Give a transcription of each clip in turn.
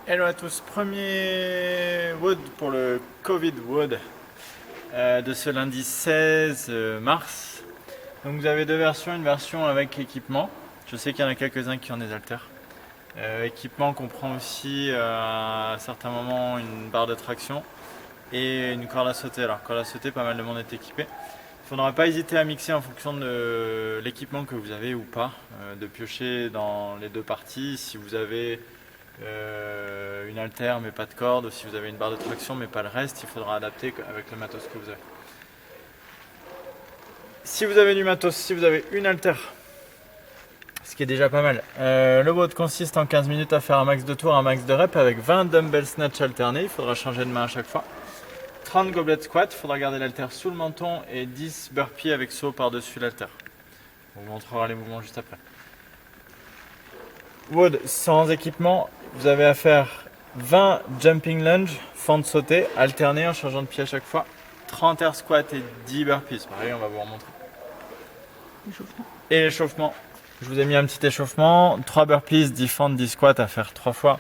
Hello à tous, premier WOD pour le Covid WOD de ce lundi 16 mars. Donc vous avez deux versions, une version avec équipement. Je sais qu'il y en a quelques-uns qui ont des haltères. Équipement comprend aussi à certains moments une barre de traction et une corde à sauter. Alors corde à sauter, pas mal de monde est équipé. Il ne faudra pas hésiter à mixer en fonction de l'équipement que vous avez ou pas, de piocher dans les deux parties. Si vous avez une haltère mais pas de corde, ou si vous avez une barre de traction mais pas le reste, il faudra adapter avec le matos que vous avez. Si vous avez du matos, si vous avez une haltère, ce qui est déjà pas mal, le WOD consiste en 15 minutes à faire un max de tours, un max de reps avec 20 dumbbell snatch alternés, il faudra changer de main à chaque fois. 30 goblet squat, il faudra garder l'haltère sous le menton et 10 burpees avec saut par-dessus l'haltère. On vous montrera les mouvements juste après. WOD sans équipement, vous avez à faire 20 jumping lunge, fente sautée, alternée en changeant de pied à chaque fois, 30 air squat et 10 burpees. Pareil, on va vous remontrer. Et l'échauffement. Je vous ai mis un petit échauffement, 3 burpees, 10 fentes, 10 squats à faire 3 fois.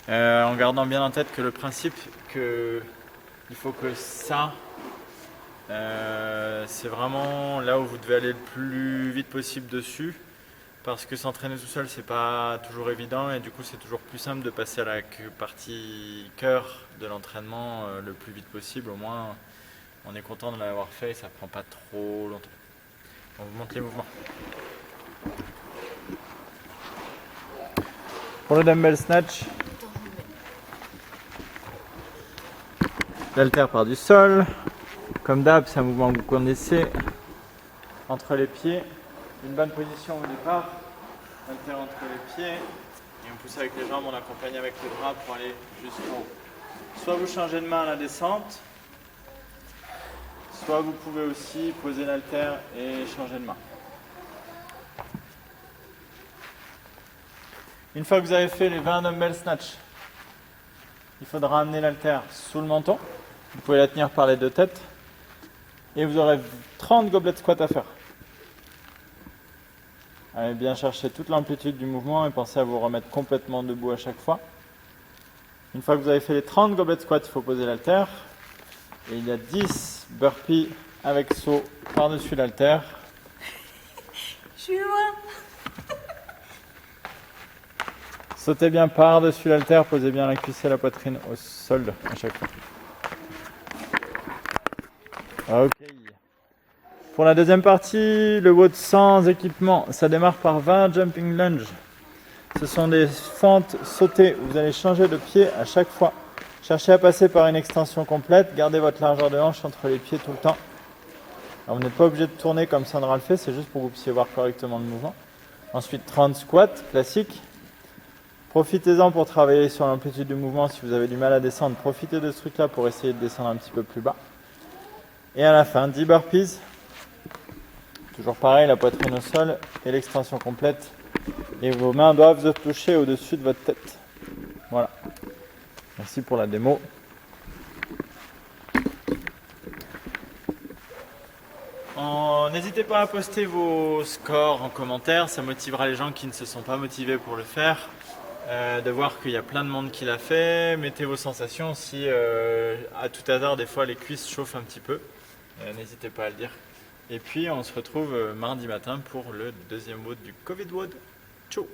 En gardant bien en tête que le principe, il faut que ça, c'est vraiment là où vous devez aller le plus vite possible dessus. Parce que s'entraîner tout seul, c'est pas toujours évident et du coup, c'est toujours plus simple de passer à la partie cœur de l'entraînement le plus vite possible. Au moins, on est content de l'avoir fait et ça prend pas trop longtemps. On vous montre les mouvements. Pour le dumbbell snatch, l'haltère part du sol. Comme d'hab, c'est un mouvement que vous connaissez. Entre les pieds, une bonne position au départ. Haltère entre les pieds. Et on pousse avec les jambes, on accompagne avec les bras pour aller jusqu'en haut. Soit vous changez de main à la descente, soit vous pouvez aussi poser l'haltère et changer de main. Une fois que vous avez fait les 20 dumbbell snatch, il faudra amener l'haltère sous le menton. Vous pouvez la tenir par les deux têtes. Et vous aurez 30 goblet squats à faire. Allez bien chercher toute l'amplitude du mouvement et pensez à vous remettre complètement debout à chaque fois. Une fois que vous avez fait les 30 goblet squats, il faut poser l'haltère. Et il y a 10 burpees avec saut par-dessus l'haltère. Je suis loin. Sautez bien par-dessus l'haltère, posez bien la cuisse et la poitrine au sol à chaque fois. Ok. Pour la deuxième partie, le WOD sans équipement, ça démarre par 20 jumping lunge. Ce sont des fentes sautées où vous allez changer de pied à chaque fois. Cherchez à passer par une extension complète, gardez votre largeur de hanche entre les pieds tout le temps. Alors, vous n'êtes pas obligé de tourner comme Sandra le fait, c'est juste pour que vous puissiez voir correctement le mouvement. Ensuite 30 squats, classique. Profitez-en pour travailler sur l'amplitude du mouvement si vous avez du mal à descendre. Profitez de ce truc-là pour essayer de descendre un petit peu plus bas. Et à la fin, 10 burpees. Toujours pareil, la poitrine au sol et l'extension complète. Et vos mains doivent se toucher au-dessus de votre tête. Voilà. Merci pour la démo. N'hésitez pas à poster vos scores en commentaire, ça motivera les gens qui ne se sont pas motivés pour le faire. De voir qu'il y a plein de monde qui l'a fait. Mettez vos sensations si à tout hasard des fois les cuisses chauffent un petit peu. N'hésitez pas à le dire. Et puis on se retrouve mardi matin pour le deuxième WOD du Covid WOD. Ciao.